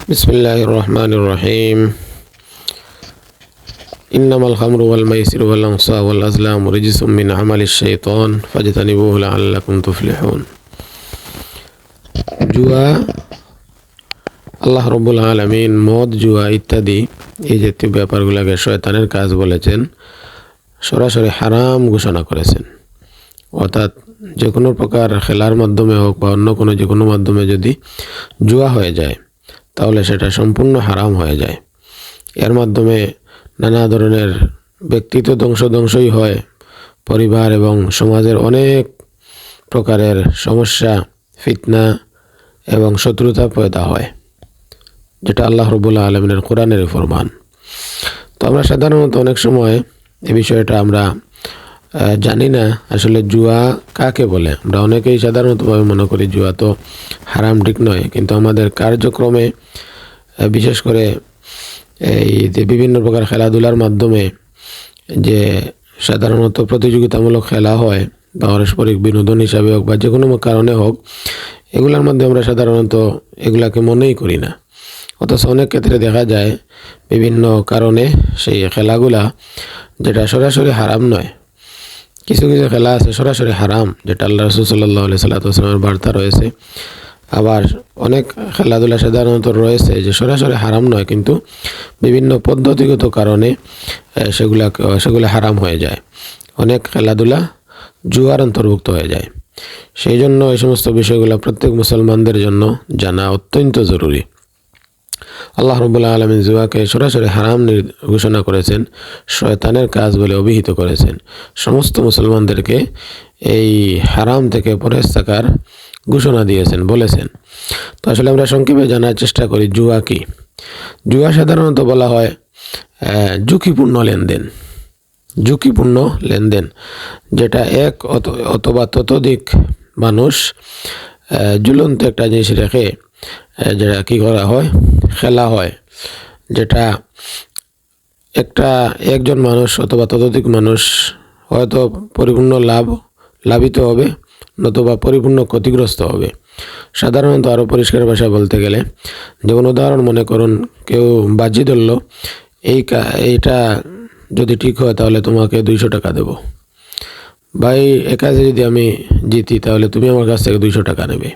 بسم الله الرحمن الرحيم. إنما الخمر والميسر والأنصاب والأزلام رجس من عمل الشيطان فاجتنبوه لعلكم تفلحون. জুয়া, আল্লাহ রব্বুল আলামিন মদ, জুয়া ইত্যাদি এই জাতীয় ব্যাপারগুলোকে শয়তানের কাজ বলেছেন, সরাসরি হারাম ঘোষণা করেছেন। অর্থাৎ যে কোনো প্রকার খেলার মাধ্যমে হোক বা অন্য কোনো যে কোনো মাধ্যমে যদি জুয়া হয়ে যায় তাহলে সেটা সম্পূর্ণ হারাম হয়ে যায়। এর মাধ্যমে নানা ধরনের ব্যক্তিত্ব ধ্বংসই হয়, পরিবার এবং সমাজের অনেক প্রকারের সমস্যা, ফিতনা এবং শত্রুতা পয়দা হয়, যেটা আল্লাহ রাব্বুল আলামিনের কোরআনের ফরমান। তো আমরা সাধারণত অনেক সময় এই বিষয়টা আমরা জানি না আসলে জুয়া কাকে বলে। আমরা অনেকেই সাধারণতভাবে মনে করি জুয়া তো হারাম, ঠিক নয়। কিন্তু আমাদের কার্যক্রমে বিশেষ করে এই যে বিভিন্ন প্রকার খেলাধুলার মাধ্যমে যে সাধারণত প্রতিযোগিতামূলক খেলা হয় বা পারস্পরিক বিনোদন হিসাবে হোক বা যে কোনো কারণে হোক, এগুলোর মধ্যে আমরা সাধারণত এগুলাকে মনেই করি না। অথচ অনেক ক্ষেত্রে দেখা যায় বিভিন্ন কারণে সেই খেলাগুলা, যেটা সরাসরি হারাম নয়, কিছু কিছু খেলা আছে সরাসরি হারাম, যেটা আল্লাহ রাসূল সাল্লাল্লাহু আলাইহি ওয়াসাল্লামের বার্তা রয়েছে। আবার অনেক খেলাধুলা সাধারণত রয়েছে যে সরাসরি হারাম নয়, কিন্তু বিভিন্ন পদ্ধতিগত কারণে সেগুলো হারাম হয়ে যায়। অনেক খেলাধুলা জুয়ার অন্তর্ভুক্ত হয়ে যায়। সেই জন্য এই সমস্ত বিষয়গুলো প্রত্যেক মুসলমানদের জন্য জানা অত্যন্ত জরুরি। আল্লাহ রাব্বুল আলামিন জুয়াকে সরাসরি হারাম ঘোষণা করেছেন, শয়তানের কাজ বলে অভিহিত করেছেন। সমস্ত মুসলমানদেরকে এই হারাম থেকে পরহেজ থাকার ঘোষণা দিয়েছেন, বলেছেন। তো আসলে আমরা সংক্ষেপে জানার চেষ্টা করি জুয়া কি। জুয়া সাধারণত বলা হয় ঝুঁকিপূর্ণ লেনদেন, যেটা এক অথবা ততোধিক মানুষ ঝুলন্ত একটা জিনিস রেখে যেটা কী করা হয়, খেলা হয়, যেটা একজন মানুষ অথবা ততোধিক মানুষ হয়তো পরিপূর্ণ লাভিত হবে, নতুবা পরিপূর্ণ ক্ষতিগ্রস্ত হবে। সাধারণত আরও পরিষ্কার ভাষা বলতে গেলে, যেমন উদাহরণ মনে করুন, কেউ বাজি ধরল, এইটা যদি ঠিক হয় তাহলে তোমাকে 200 টাকা দেবো, ভাই এ কাজে যদি আমি জিতি তাহলে তুমি আমার কাছ থেকে 200 টাকা নেবে।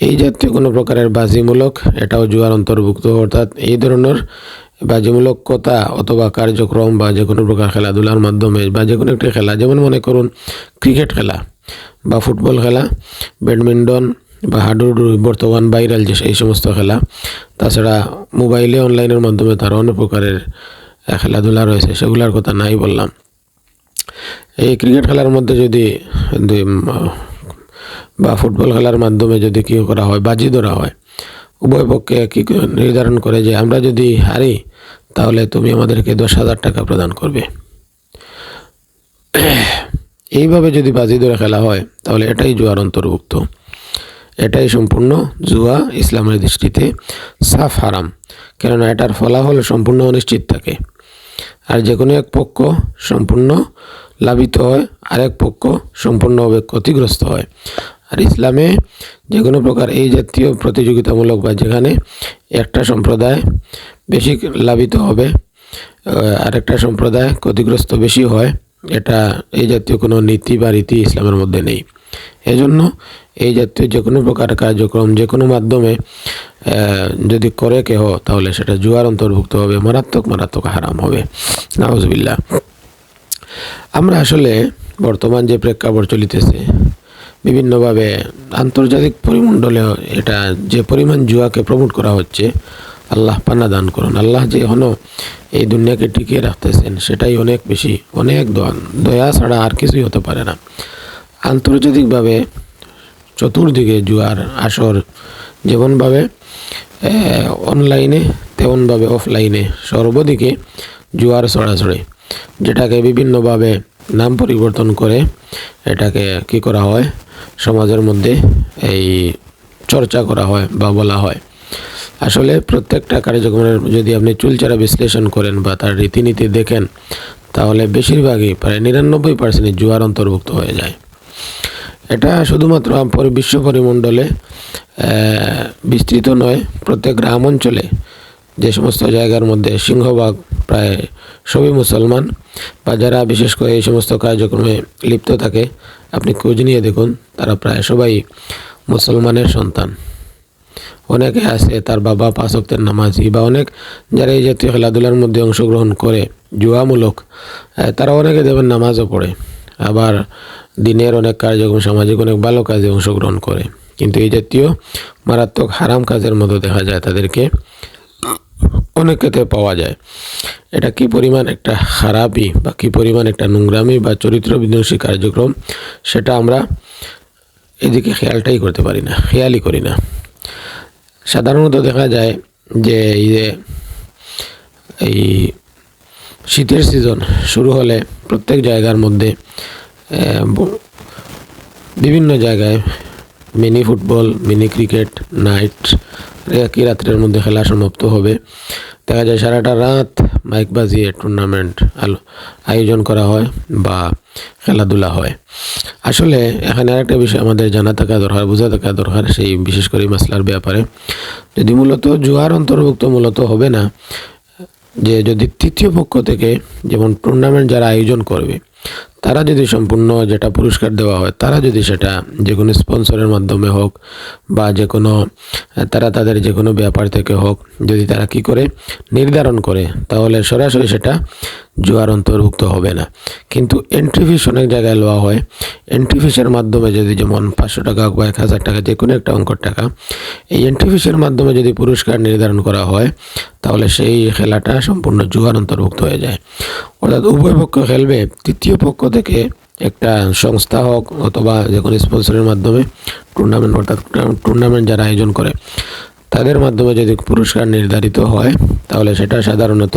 এই জাতীয় কোনো প্রকারের বাজিমূলক, এটাও জুয়ার অন্তর্ভুক্ত। অর্থাৎ এই ধরনের বাজিমূলক কথা অথবা কার্যক্রম বা যে কোনো প্রকার খেলাধুলার মাধ্যমে বা যে কোনো একটি খেলা, যেমন মনে করুন ক্রিকেট খেলা বা ফুটবল খেলা, ব্যাডমিন্টন বা হাডুডু, বর্তমান ভাইরাল যে এই সমস্ত খেলা, তাছাড়া মোবাইলে অনলাইনের মাধ্যমে তার অনেক প্রকারের খেলাধুলা রয়েছে, সেগুলোর কথা নাই বললাম। এই ক্রিকেট খেলার মধ্যে যদি বা ফুটবল খেলার মাধ্যমে যদি কী করা হয়, বাজি ধরা হয়, উভয় পক্ষে কী নির্ধারণ করে যে আমরা যদি হারি তাহলে তুমি আমাদেরকে 10,000 টাকা প্রদান করবে। এইভাবে যদি বাজি ধরে খেলা হয় তাহলে এটাই জুয়ার অন্তর্ভুক্ত। এটাই সম্পূর্ণ জুয়া ইসলামের দৃষ্টিতে সাফ হারাম, কেননা এটার ফলাফল সম্পূর্ণ অনিশ্চিত থাকে। আর যে কোনো এক পক্ষ সম্পূর্ণ লাভিত হয়, আরেক পক্ষ সম্পূর্ণভাবে ক্ষতিগ্রস্ত হয়। আর ইসলামে যে কোনো প্রকার এই জাতীয় প্রতিযোগিতামূলক বা যেখানে একটা সম্প্রদায় বেশি লাভিত হবে আরেকটা সম্প্রদায় ক্ষতিগ্রস্ত বেশি হয়, এই জাতীয় কোনো নীতি বা রীতি ইসলামের মধ্যে নেই। এজন্য এই জাতীয় যে কোনো প্রকার কার্যক্রম যে কোনো মাধ্যমে যদি করে কেহ, তাহলে সেটা জুয়ার অন্তর্ভুক্ত হবে, মারাত্মক হারাম হবে। নাউজুবিল্লাহ। আমরা আসলে বর্তমান যে প্রেক্ষাপট চলিতেছে, বিভিন্নভাবে আন্তর্জাতিক পরিমণ্ডলে এটা যে পরিমাণ জুয়াকে প্রমোট করা হচ্ছে, আল্লাহ পানা দান করুন। আল্লাহ যে এখনও এই দুনিয়াকে টিকিয়ে রাখতেছেন, সেটাই অনেক বেশি, অনেক দয়া ছাড়া আর কিছুই হতে পারে না। আন্তর্জাতিকভাবে চতুর্দিকে জুয়ার আসর, যেমনভাবে অনলাইনে তেমনভাবে অফলাইনে, সর্বদিকে জুয়ার ছড়াছড়ি, যেটাকে বিভিন্নভাবে নাম পরিবর্তন করে এটাকে কী করা হয়, সমাজের মধ্যে এই চর্চা করা হয় বা বলা হয়। আসলে প্রত্যেকটা কার্যক্রমের যদি আপনি চুলচারা বিশ্লেষণ করেন বা তার রীতিনীতি দেখেন, তাহলে বেশিরভাগই প্রায় 99% জুয়ার অন্তর্ভুক্ত হয়ে যায়। এটা শুধুমাত্র বিশ্ব পরিমণ্ডলে বিস্তৃত নয়, প্রত্যেক গ্রাম অঞ্চলে যে সমস্ত জায়গার মধ্যে সিংহভাগ প্রায় সবই মুসলমান বা যারা বিশেষ করে এই সমস্ত কার্যক্রমে লিপ্ত থাকে, আপনি খোঁজ নিয়ে দেখুন, তারা প্রায় সবাই মুসলমানের সন্তান। অনেকে আছে তার বাবা 5 ওয়াক্তের নামাজি, বা অনেক যারা এই জাতীয় খেলাধুলার মধ্যে অংশগ্রহণ করে জুয়ামূলক, তারা অনেকে দেবেন নামাজও পড়ে, আবার দিনের অনেক কার্যক্রম সামাজিক অনেক ভালো কাজে অংশগ্রহণ করে, কিন্তু এই জাতীয় মারাত্মক হারাম কাজের মতো দেখা যায় তাদেরকে অনেক ক্ষেত্রে পাওয়া যায়। এটা কি পরিমাণ একটা খারাপি বা কি পরিমাণ একটা নোংরামি বা চরিত্র বিধ্বংসী কার্যক্রম, সেটা আমরা এদিকে খেয়ালটাই করতে পারি না, খেয়ালই করি না। সাধারণত দেখা যায় যে এই শীতের সিজন শুরু হলে প্রত্যেক জায়গার মধ্যে বিভিন্ন জায়গায় mini football, mini cricket night, একই রাত্রের মধ্যে খেলা সমাপ্ত হবে। দেখা যায় সারাটা রাত মাইক বাজিয়ে টুর্নামেন্ট আয়োজন করা হয় বা খেলাধুলা হয়। আসলে এখানে আরেকটা বিষয় আমাদের জানা থাকা দরকার, বোঝা থাকা দরকার, সেই বিশেষ করে মাসলার ব্যাপারে। যদি মূলত জুয়ার অন্তর্ভুক্ত মূলত হবে না, যে যদি তৃতীয় পক্ষ থেকে যেমন টুর্নামেন্ট যারা আয়োজন করবে তারা যদি সম্পূর্ণ যেটা পুরস্কার দেওয়া হয়, তারা যদি সেটা যে কোনো স্পন্সরের মাধ্যমে হোক বা যে কোনো তারা তাদের যে কোনো ব্যাপার থেকে হোক, যদি তারা কি করে নির্ধারণ করে, তাহলে সরাসরি সেটা জুয়ার অন্তর্ভুক্ত হবে না। কিন্তু এন্ট্রি ফিস অনেক জায়গায় লওয়া হয়। এন্ট্রি ফিসের মাধ্যমে যদি যেমন 500 টাকা বা 1000 টাকা যে কোনো একটা অঙ্কের টাকা, এই এন্ট্রি ফিসের মাধ্যমে যদি পুরস্কার নির্ধারণ করা হয়, তাহলে সেই খেলাটা সম্পূর্ণ জুয়ার অন্তর্ভুক্ত হয়ে যায়। অর্থাৎ উভয় পক্ষ খেলবে, তৃতীয় পক্ষ থেকে একটা সংস্থা হোক অথবা যে কোনো স্পন্সরের মাধ্যমে টুর্নামেন্ট, অর্থাৎ টুর্নামেন্ট যারা আয়োজন করে তাদের মাধ্যমে যদি পুরস্কার নির্ধারিত হয়, তাহলে সেটা সাধারণত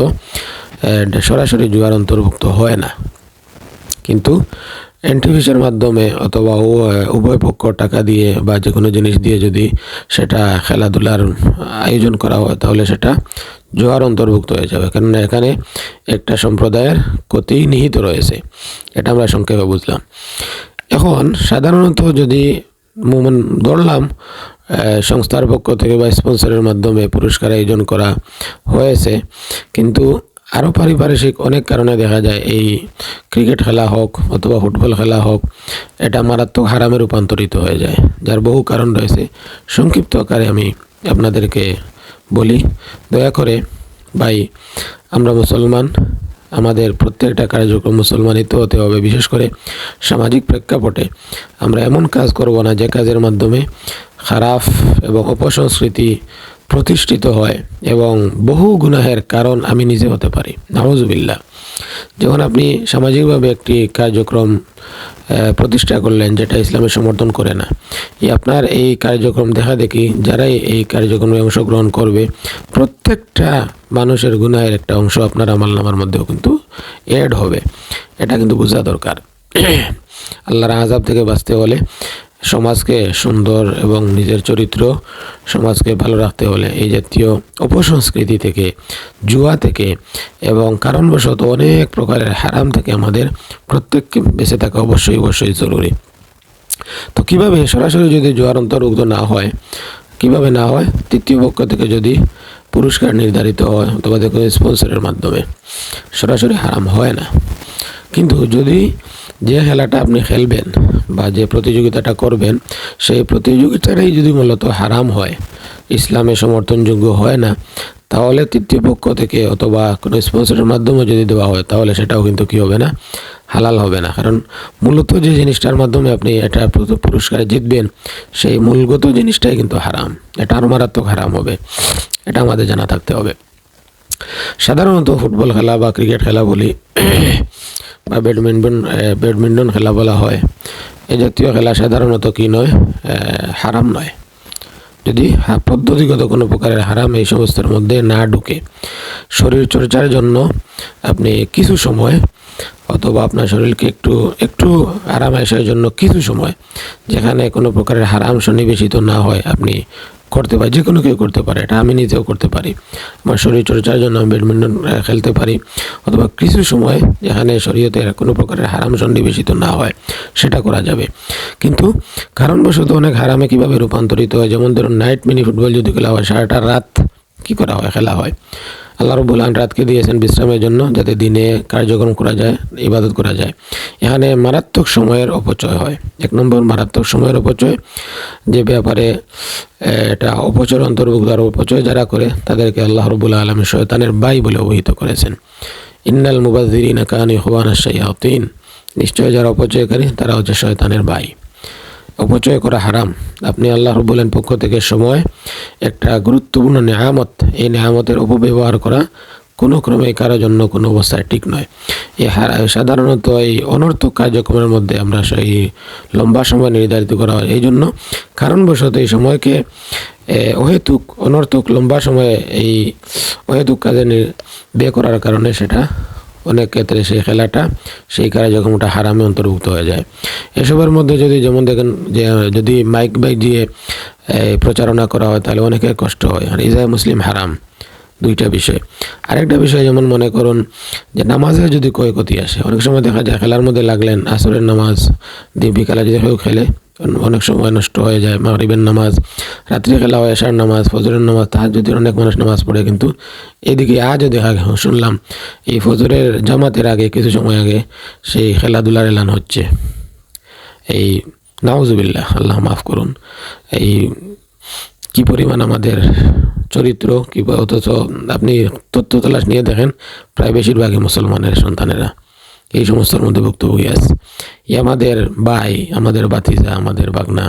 সরাসরি জুয়ার অন্তর্ভুক্ত হয় না। কিন্তু এন্ট্রি ফিসের মাধ্যমে অথবা উভয় পক্ষ টাকা দিয়ে বা যে কোনো জিনিস দিয়ে যদি সেটা খেলাধুলার আয়োজন করা হয়, তাহলে সেটা জুয়ার অন্তর্ভুক্ত হয়ে যাবে, কেননা এখানে একটা সম্প্রদায়ের ক্ষতি নিহিত রয়েছে। এটা আমরা সংক্ষেপে বুঝলাম। এখন সাধারণত যদি ধরলাম সংস্থার পক্ষ থেকে বা স্পন্সরের মাধ্যমে পুরস্কার আয়োজন করা হয়েছে, কিন্তু আরও পারিপার্শ্বিক অনেক কারণে দেখা যায় এই ক্রিকেট খেলা হোক অথবা ফুটবল খেলা হোক, এটা মারাত্মক হারামে রূপান্তরিত হয়ে যায়, যার বহু কারণ রয়েছে। সংক্ষিপ্ত আকারে আমি আপনাদেরকে বলি, দয়া করে ভাই, আমরা মুসলমান, আমাদের প্রত্যেকটা কার্যক্রম মুসলমানিত হতে হবে। বিশেষ করে সামাজিক প্রেক্ষাপটে আমরা এমন কাজ করব না যে কাজের মাধ্যমে খারাপ এবং অপসংস্কৃতি প্রতিষ্ঠিত হয় এবং বহু গুনাহের কারণ আমি নিজে হতে পারি, নাউজুবিল্লাহ। যখন আপনি সামাজিকভাবে একটি কার্যক্রম প্রতিষ্ঠা করলেন যেটা ইসলামের সমর্থন করে না, আপনার এই কার্যক্রম দেখা দেখি যারাই এই কার্যক্রমে অংশগ্রহণ করবে, প্রত্যেকটা মানুষের গুনাহের একটা অংশ আপনার আমলনামার মধ্যেও কিন্তু অ্যাড হবে। এটা কিন্তু বোঝা দরকার। আল্লাহর আযাব থেকে বাঁচতে হলে, সমাজকে সুন্দর এবং নিজের চরিত্র সমাজকে ভালো রাখতে হলে এই জাতীয় অপসংস্কৃতি থেকে, জুয়া থেকে এবং কারণবশত অনেক প্রকারের হারাম থেকে আমাদের প্রত্যেককে বেঁচে থাকা অবশ্যই জরুরি। তো কিভাবে সরাসরি যদি জুয়ার অন্তর্ভুক্ত না হয়, কিভাবে না হয়, তৃতীয় পক্ষ থেকে যদি পুরস্কার নির্ধারিত হয় অথবা দেখো স্পন্সরের মাধ্যমে, সরাসরি হারাম হয় না। কিন্তু যদি যে খেলাটা আপনি খেলবেন বা যে প্রতিযোগিতাটা করবেন, সেই প্রতিযোগিতাটাই যদি মূলত হারাম হয়, ইসলামে সমর্থনযোগ্য হয় না, তাহলে তৃতীয় পক্ষ থেকে অথবা কোনো স্পন্সরের মাধ্যমে যদি দেওয়া হয়, তাহলে সেটাও কিন্তু কী হবে না, হালাল হবে না। কারণ মূলত যে জিনিসটার মাধ্যমে আপনি এটা পুরস্কারে জিতবেন, সেই মূলগত জিনিসটাই কিন্তু হারাম, এটা আরও মারাত্মক হারাম হবে। এটা আমাদের জানা থাকতে হবে। সাধারণত ফুটবল খেলা বা ক্রিকেট খেলা বলি বা ব্যাডমিন্টন খেলা বলা হয়, এই জাতীয় খেলা সাধারণত কি নয়, হারাম নয়। যদি পদ্ধতিগত কোনো প্রকারের হারাম এই সমস্তের মধ্যে না ঢুকে, শরীর চর্চার জন্য আপনি কিছু সময় অথবা আপনার শরীরকে একটু আরাম আসার জন্য কিছু সময়, যেখানে কোনো প্রকারের হারাম সন্নিবেশিত না হয়, আপনি করতে পারি, যে কোনো কেউ করতে পারে, এটা আমি নিজেও করতে পারি। আমার শরীর চর্চার জন্য আমি ব্যাডমিন্টন খেলতে পারি, অথবা কিছু সময় যেখানে শরীয়তের কোনো প্রকারের হারাম সন্নিবেশিত না হয় সেটা করা যাবে। কিন্তু কারণবশত অনেক হারামে কীভাবে রূপান্তরিত হয়, যেমন ধরুন নাইট মিনি ফুটবল যদি খেলা হয়, সারাটা রাত কী করা হয়, খেলা হয়। আল্লাহ রাব্বুল আলামিন রাতকে দিয়েছেন বিশ্রামের জন্য, যাতে দিনে কার্যক্রম করা যায়, ইবাদত করা যায়। এখানে মারাত্মক সময়ের অপচয় হয়। এক নম্বর মারাত্মক সময়ের অপচয়, যে ব্যাপারে এটা অপচয় অন্তর্ভুক্ত। আর অপচয় যারা করে তাদেরকে আল্লাহ রাব্বুল আলামিন শয়তানের ভাই বলে অভিহিত করেছেন। ইন্নাল মুবাযযিরিনা কানু ইখওয়ানাশ শায়াতিন, নিশ্চয় যারা অপচয়কারী তারা হচ্ছে শয়তানের ভাই। অপচয় করা হারাম। আপনি আল্লাহ রাব্বুল আলামিনের পক্ষ থেকে সময় একটা গুরুত্বপূর্ণ নেয়ামত, এই নেয়ামতের অপব্যবহার করা কোনো ক্রমে কারোর জন্য কোনো অবস্থায় ঠিক নয়। সাধারণত এই অনর্থক কার্যক্রমের মধ্যে আমরা সেই লম্বা সময় নির্ধারিত করা হয়, এই জন্য কারণবশত এই সময়কে অহেতুক অনর্থক লম্বা সময়ে এই অহেতুক কাজে ব্যয় করার কারণে সেটা অনেক ক্ষেত্রে সেই খেলাটা, সেই কার্যক্রমটা হারামে অন্তর্ভুক্ত হয়ে যায়। এসবের মধ্যে যদি যেমন দেখেন যে যদি মাইক দিয়ে প্রচারণা করা হয় তাহলে অনেকের কষ্ট হয়, আর ইজায় মুসলিম হারাম, দুইটা বিষয়। আরেকটা বিষয় যেমন মনে করুন যে নামাজে যদি ক্ষয়ক্ষতি আসে, অনেক সময় দেখা যায় খেলার মধ্যে লাগলেন, আসরের নামাজ দিয়ে বিকালে যদি কেউ খেলে অনেক সময় নষ্ট হয়ে যায়। মাগরিবের নামাজ, রাত্রে খেলা হয়, এশার নামাজ, ফজরের নামাজ, তাহাজ্জুদের অনেক মানুষ নামাজ পড়ে, কিন্তু এদিকে আজও দেখা শুনলাম এই ফজরের জামাতের আগে কিছু সময় আগে সেই খেলাধুলার এলান হচ্ছে। এই নাউজুবিল্লাহ, আল্লাহ মাফ করুন। এই কি পরিমাণ আমাদের চরিত্র কি, অথচ আপনি তথ্য তালাশ নিয়ে দেখেন প্রায় বেশিরভাগই মুসলমানের সন্তানেরা এই সমস্যার মধ্যে ভুক্তভোগী আছে। আমাদের ভাই, আমাদের ভাতিজা, আমাদের বাগনা,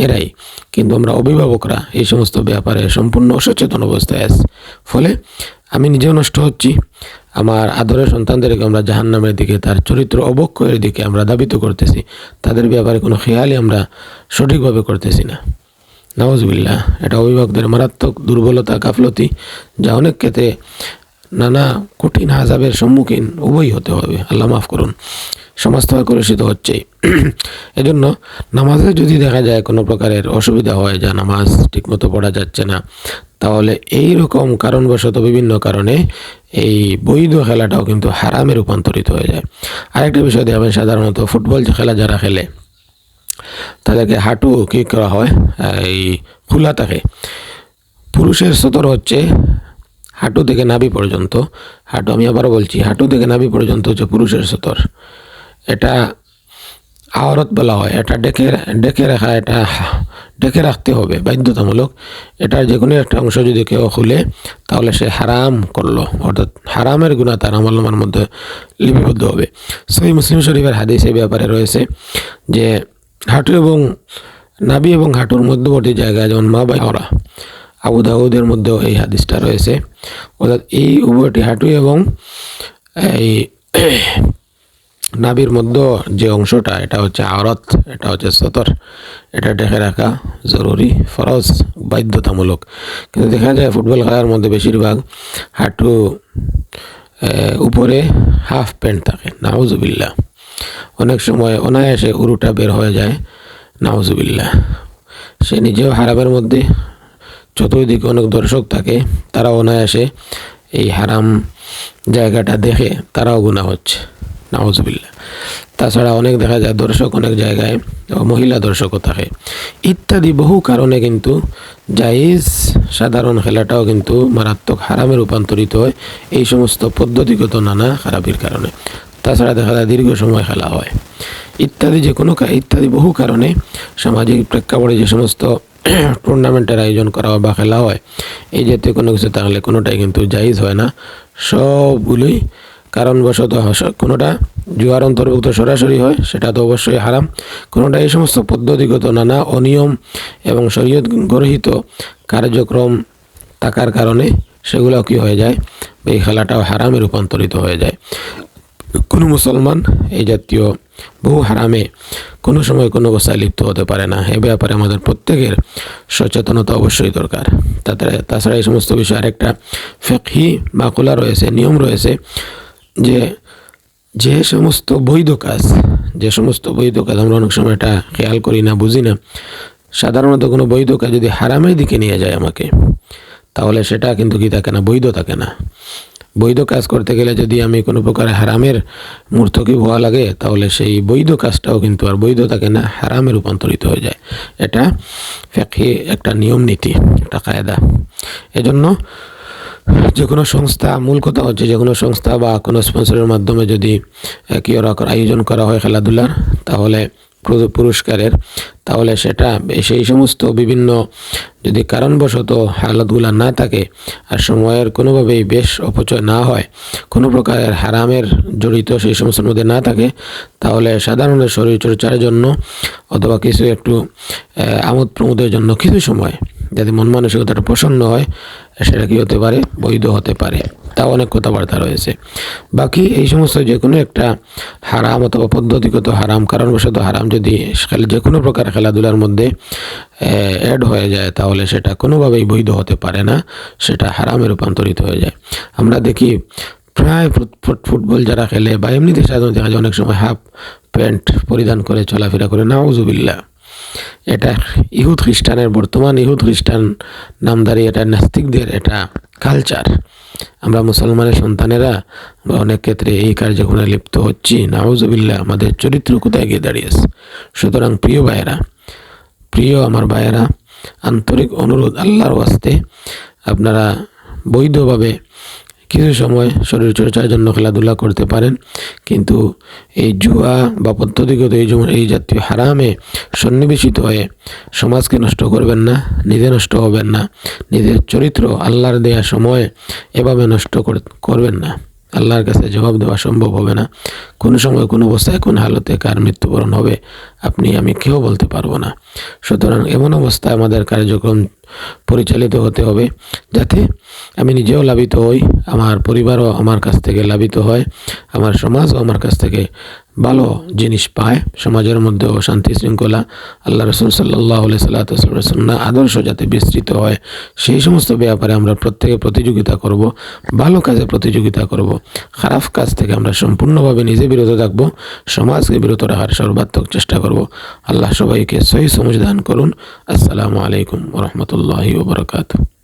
এরাই। কিন্তু আমরা অভিভাবকরা এই সমস্ত ব্যাপারে সম্পূর্ণ অসচেতন অবস্থায় আছি। ফলে আমি নিজেও নষ্ট হচ্ছি, আমার আদরের সন্তানদেরকে আমরা জাহান্নামের দিকে, তার চরিত্র অবক্ষয়ের দিকে আমরা ধাবিত করতেছি। তাদের ব্যাপারে কোনো খেয়ালই আমরা সঠিকভাবে করতেছি না। নাউজুবিল্লাহ, এটা অভিভাবকদের মারাত্মক দুর্বলতা, গাফলতি, যা অনেক ক্ষেত্রে নানা কঠিন আযাবের সম্মুখীন উভয়ই হতে হবে। আল্লাহ মাফ করুন। সমাজ তো কলুষিত হচ্ছেই। এজন্য নামাজে যদি দেখা যায় কোনো প্রকারের অসুবিধা হয়, যা নামাজ ঠিকমতো পড়া যাচ্ছে না, তাহলে এই রকম কারণবশত বিভিন্ন কারণে এই বৈধ খেলাটাও কিন্তু হারামে রূপান্তরিত হয়ে যায়। আরেকটা বিষয় দেখবেন, সাধারণত ফুটবল খেলা যারা খেলে তাদেরকে হাঁটু কী করা হয়, এই খোলা থাকে। পুরুষের সতর হচ্ছে হাঁটু থেকে নাভি পর্যন্ত, হাঁটু, আমি আবারও বলছি, হাঁটু থেকে নাভি পর্যন্ত হচ্ছে পুরুষের সতর। এটা আওরাত বলা হয়, এটা ডেকে রাখা, এটা ডেকে রাখতে হবে বাধ্যতামূলক। এটার যে কোনো একটা অংশ যদি কেউ খুলে তাহলে সে হারাম করলো, অর্থাৎ হারামের গুনাহ তার আমলনামার মধ্যে লিপিবদ্ধ হবে। সহিহ মুসলিম শরীফের হাদিস এই ব্যাপারে রয়েছে যে হাঁটু এবং নাভি এবং হাঁটুর মধ্যবর্তী জায়গায় যেমন মা বা ওরা, আবু দাউদের মধ্যেও এই হাদিসটা রয়েছে। অর্থাৎ এই উভয়টি, হাঁটু এবং এই নাভির মধ্যে যে অংশটা, এটা হচ্ছে আওরাত, এটা হচ্ছে সতর, এটা ঢেকে রাখা জরুরি, ফরজ, বাধ্যতামূলক। কিন্তু দেখা যায় ফুটবল খেলার মধ্যে বেশিরভাগ হাঁটু উপরে হাফ প্যান্ট থাকে। নাউজুবিল্লাহ, অনেক সময় অনায়াসে উরুটা বের হয়ে যায়। নাউজুবিল্লাহ, সে নিজেও হারামের মধ্যে, চতুর্দিকে অনেক দর্শক থাকে, তারা অনায়াসে এই হারাম জায়গাটা দেখে তারাও গুনাহ হচ্ছে। নাউজুবিল্লাহ। তাছাড়া অনেক দেখা যায় দর্শক অনেক জায়গায় মহিলা দর্শকও থাকে, ইত্যাদি বহু কারণে কিন্তু জায়েজ সাধারণ খেলাটাও কিন্তু মারাত্মক হারামে রূপান্তরিত হয় এই সমস্ত পদ্ধতিগত নানা খারাপির কারণে। তাছাড়া দেখা যায় দীর্ঘ সময় খেলা হয়, ইত্যাদি যে কোনো ইত্যাদি বহু কারণে সামাজিক প্রেক্ষাপটে যে সমস্ত টুর্নামেন্টের আয়োজন করা হয় বা খেলা হয়, এই জাতীয় কোনো কিছু থাকলে কোনোটাই কিন্তু জায়েজ হয় না। সবগুলোই কারণবশত, কোনোটা জুয়ার অন্তর্ভুক্ত সরাসরি হয়, সেটা তো অবশ্যই হারাম। কোনোটা এই সমস্ত পদ্ধতিগত নানা অনিয়ম এবং শরীয়ত গরহিত কার্যক্রম থাকার কারণে সেগুলো কী হয়ে যায়, এই খেলাটাও হারামে রূপান্তরিত হয়ে যায়। কোনো মুসলমান এই জাতীয় বহু হারামে কোনো সময় কোনো অবস্থায় লিপ্ত হতে পারে না। এ ব্যাপারে আমাদের প্রত্যেকের সচেতনতা অবশ্যই দরকার। তাছাড়া এই সমস্ত বিষয়ে আরেকটা ফিকহি মাকুলা রয়েছে, নিয়ম রয়েছে, যে সমস্ত বৈধ কাজ আমরা অনেক সময় এটা খেয়াল করি না, বুঝি না, সাধারণত কোনো বৈধ কাজ যদি হারামের দিকে নিয়ে যায় আমাকে, তাহলে সেটা কিন্তু কি থাকে না, বৈধ থাকে না। বৈধ কাজ করতে গেলে যদি আমি কোনো প্রকার হারামের মূর্তকি হওয়া লাগে, তাহলে সেই বৈধ কাজটাও কিন্তু আর বৈধ থাকে না, হারামে রূপান্তরিত হয়ে যায়। এটা ফিকহি একটা নিয়ম নীতি, একটা কায়দা। এজন্য যে কোনো সংস্থা, মূল কথা হচ্ছে যে কোনো সংস্থা বা কোনো স্পন্সরের মাধ্যমে যদি আয়োজন করা হয় খেলাধুলার, তাহলে পুরস্কারের, তাহলে সেটা সেই সমস্ত বিভিন্ন যদি কারণবশত খেলাধুলা না থাকে আর সময়ের কোনোভাবেই বেশ অপচয় না হয়, কোনো প্রকারের হারামের জড়িত সেই সমস্যার মধ্যে না থাকে, তাহলে সাধারণ শরীরচর্চার জন্য অথবা কিছু একটু আমোদ প্রমোদের জন্য কিছু সময় যাতে মন মানসিকতাটা প্রসন্ন হয়, সেটা কী হতে পারে, বৈধ হতে পারে। তাও অনেক কথাবার্তা রয়েছে। বাকি এই সমস্ত যে কোনো একটা হারাম অথবা পদ্ধতিগত হারাম, কারণবশত হারাম যদি যে কোনো প্রকার খেলাধুলার মধ্যে অ্যাড হয়ে যায়, তাহলে সেটা কোনোভাবেই বৈধ হতে পারে না, সেটা হারামে রূপান্তরিত হয়ে যায়। আমরা দেখি প্রায় ফুটবল যারা খেলে বা এমনিতে সাধারণত দেখা যায় অনেক সময় হাফ প্যান্ট পরিধান করে চলাফেরা করে, নাউজুবিল্লাহ। এটা ইহুদ খ্রিস্টানের, বর্তমান ইহুদ খ্রিস্টান নামধারী এটা নাস্তিকদের এটা কালচার। আমরা মুসলমানের সন্তানেরা অনেক ক্ষেত্রে এই কার্যক্রমে লিপ্ত হচ্ছি, নাউজুবিল্লাহ। আমাদের চরিত্র কোথায় গিয়ে দাঁড়িয়েছে? সুতরাং প্রিয় আমার ভাইয়েরা, আন্তরিক অনুরোধ, আল্লাহর ওয়াস্তে আপনারা বৈধভাবে কিছু সময় শরীরচর্চার জন্য খেলাধুলা করতে পারেন, কিন্তু এই জুয়া বা পদ্ধতিগত এই জাতীয় হারামে সন্নিবেশিত হয়ে সমাজকে নষ্ট করবেন না, নিজে নষ্ট হবেন না, নিজের চরিত্র আল্লাহর দেয়া সময় এভাবে নষ্ট করবেন না। আল্লাহর কাছে জবাব দেওয়া সম্ভব হবে না। কোনো সময়, কোনো অবস্থায়, কোন হালতে কার মৃত্যুবরণ হবে আপনি আমি কেউ বলতে পারবো না। সুতরাং এমন অবস্থায় আমাদের কার্যক্রম পরিচালিত হতে হবে যাতে আমি নিজেও লাভিত হই, আমার পরিবারও আমার কাছ থেকে লাভিত হয়, আমার সমাজও আমার কাছ থেকে ভালো জিনিস পায়, সমাজের মধ্যেও শান্তি শৃঙ্খলা, আল্লাহ রসুল সাল্লাল্লাহু আলাইহি ওয়াসাল্লাম আদর্শ যাতে বিস্তৃত হয়, সেই সমস্ত ব্যাপারে আমরা প্রত্যেকে প্রতিযোগিতা করব, ভালো কাজে প্রতিযোগিতা করব। খারাপ কাজ থেকে আমরা সম্পূর্ণভাবে নিজে বিরত থাকব, সমাজকে বিরত রাখার সর্বাত্মক চেষ্টা করব। আল্লাহ সবাইকে সহি সমঝ দান করুন। আসসালামু আলাইকুম ওয়া রাহমাতুল্লাহি ওয়া বারাকাতুহু।